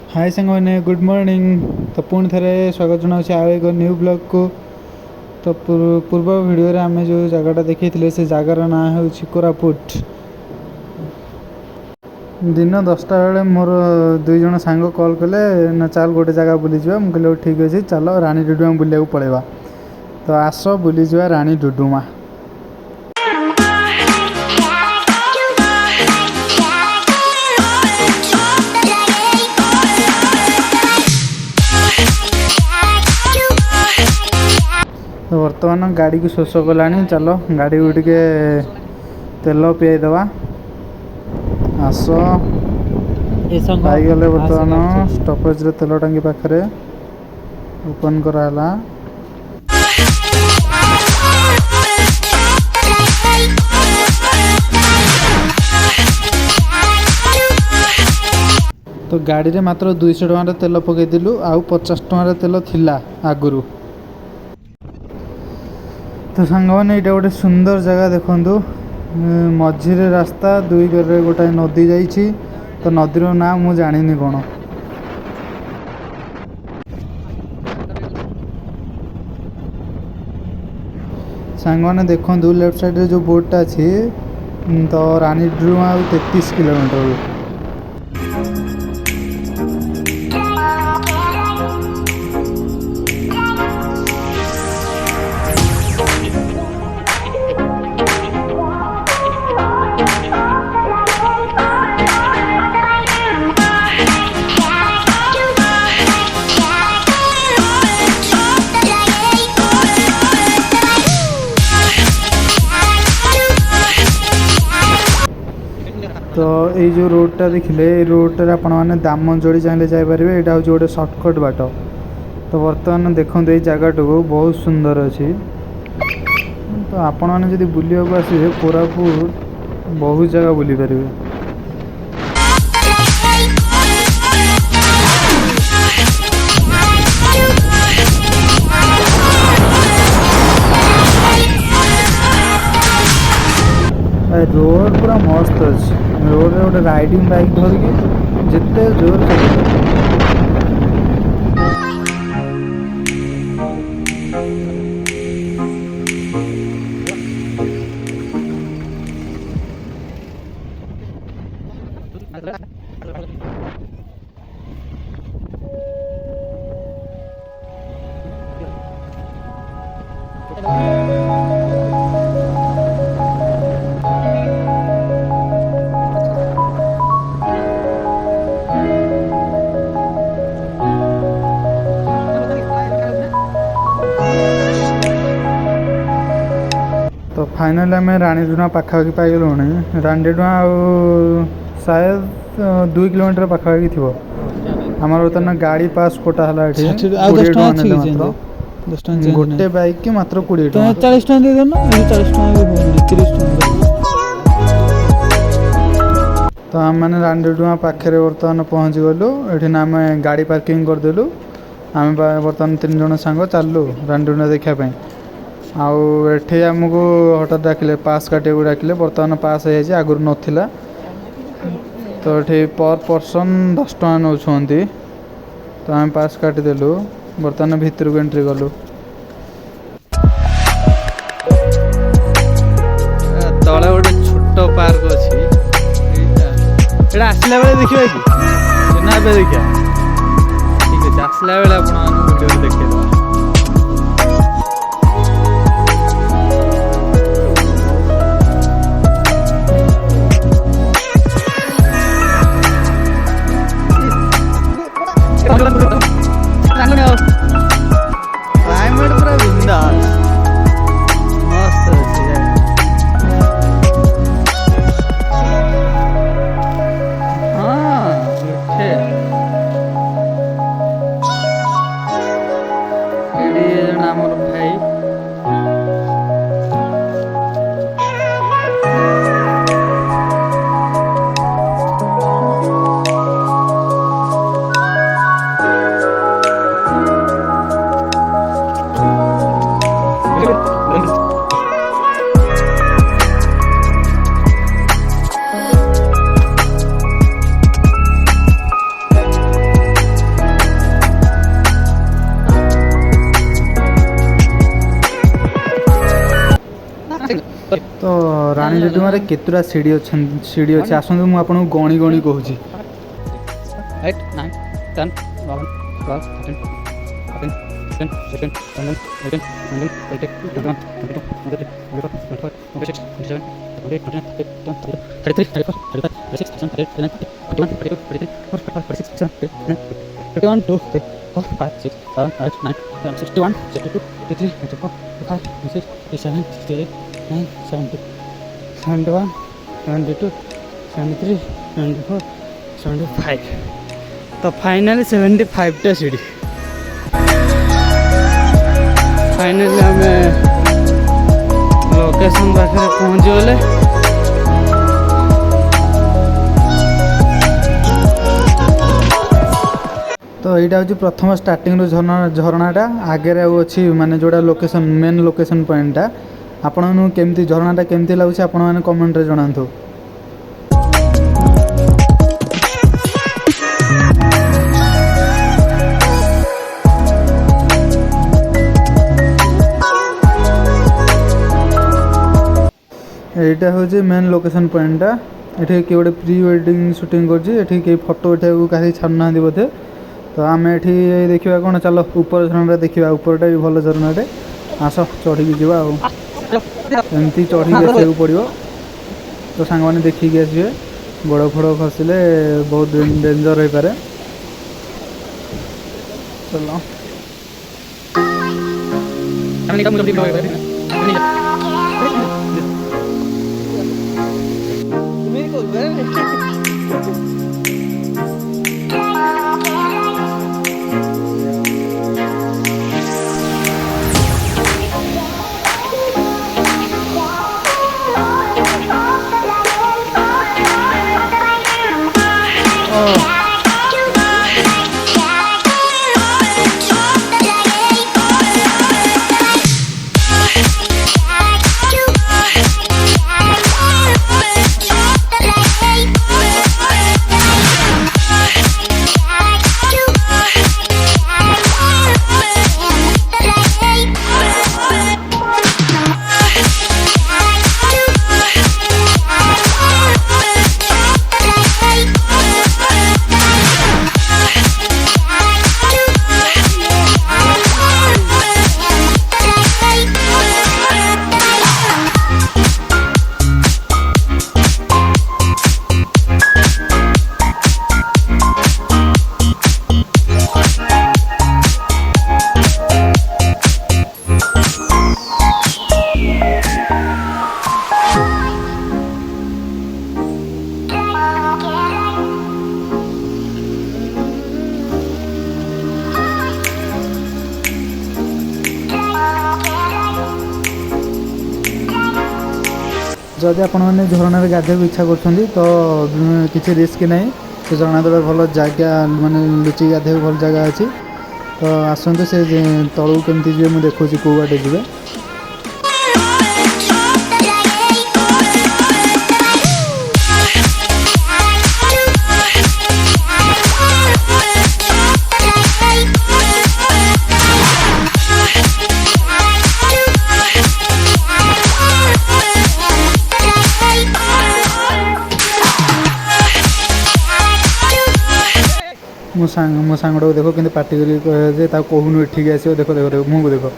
हाय सांग मैंने good morning. तो पुणी थे स्वागत जनाऊँ आउ एक न्यू ब्लॉग को। तो पूर्व वीडियो रे आमे जो जगहटा देखी से जगार ना हूँ कोरापुट। दिन 10टा बेले मोर दुई जन सांग कॉल कले ना चल गोटे जगह बुली जा। मुझे कहले ठीक अच्छे चल रानीडुडुमा बुलिया पड़ेगा। तो आस बुली जा रानीडुडुमा। तो बर्तमान गाड़ी की शोष कला चलो गाड़ी को टे तेल पियाईदवा। आस पाईगले बर्तमान स्टपेज रे तेल टांगी पाखे ओपन कराला। तो गाड़ी रे मात्र 200 टकर तेल पकईलु आउ 50 टकर तेल थिला आगुरु। तो सांग मैंने यहाँ गोटे सुंदर जगह देखु मझीरे रास्ता दुई करे गोटाए नदी जाइए। तो नदीर ना मु जानी कौन सांग मैंने देखु लेफ्ट साइड रे जो बोर्डटा अच्छी तो रानीडुडुमा 33 किलोमीटर। तो ये जो रोडटा देखिले रोडटे आपण मैंने दामंजोड़ी चाहिए जापर यहाँ हूँ गोटे सर्टकट बाट। तो बर्तमान देखो ये जगह बहुत सुंदर अच्छी। तो आपण मैंने जब बुलवाक आसवे कोरापुट बहुत जगह बुली पारे। रोड पूरा मस्त अच्छे। रोड रे गोटे राइडिंग बाइक धरिकी जिते जोर तो फाइनल आम रानीडुडुमा पाखापाखि पाइगलु। रानीडुडुमा शायद 2 किलोमीटर पाखापाखि थी। आम बर्तमान गाड़ी पास कोटा है गोटे बाइक की मात्र 20 टका 40 टका दे देना 40 टका 30 टका। तो आम मैंने रानीडुडुमा पाखे बर्तमान पहुँची गलु। ये आम गाड़ी पार्किंग करदेलु। आम बर्तमान 3 जन सांग चलु रानीडुडुमा देखापी। आउ एठे आमको हठात डाकिले पास काटे डाकिले बर्तमान पास है आगुरी नाला। तो ये पर पर्सन 10 टका नौ। तो आम पास काटिदेलु बर्तमान भितर को एंट्री कलु। तले गोटे छोट पार्क अच्छी आसला बेले देखिए कि ना देखिए ठीक अच्छे आसला बेले आप देखिए। क्लाइमेट पूरा बिंदास मस्त अच्छे। हाँ अच्छे आमर भाई रानीडुडुमा केतुरा सीढ़ी अच्छी आसतु मुझे आपको गणी गणी कहूँ 8 9 10 11 12 13 14 15 16 17 18 19 20 21 22 23 24 25 26 27 28 29 30 31 32 33 34 35 36 37 38 39 61 62 63 64 65 66 67 68 69 70 71 72 73 74 75 तो फाइनली 75 टा सीढ़ी फाइनली आम लोकेशन पाखे पहुँची गले तो यहाँ हूँ प्रथम स्टार्टिंग झरनाटा आगे अच्छी माने जोड़ा लोकेशन मेन लोकेशन पॉइंटा आपण केमती झरनाटा केमती लगुच आपण मैंने कमेंट जनातु। यहाँ हूँ मेन लोकेशन पॉइंटा ये किए गोटे प्री वेडिंग शूटिंग कर फोटो उठा कहीं छाड़ना बोधे तो आम ये देखा कौन चलो ऊपर झरना देखा ऊपरटा भी भल झरनाटे आस चढ़ी जावा एमती चढ़ी आसू पड़ो तो सांग मैंने देखिकी आसवे गोड़ फोड़ खसिले बहुत डेंजर हो पारे चलो जदि आपण मैंने झरना गाधे इच्छा कर तो किसी रिस्क नहीं से झरना तले भल जगह माने लुचि गाधे भल जगह अच्छी तो आसतु से तलू केमती जी मुझे देखा कौ बाटे जी मो सांग देखो कि पार्टी कह कहून एठिक आस देखो देखो देखो मुँह को देखो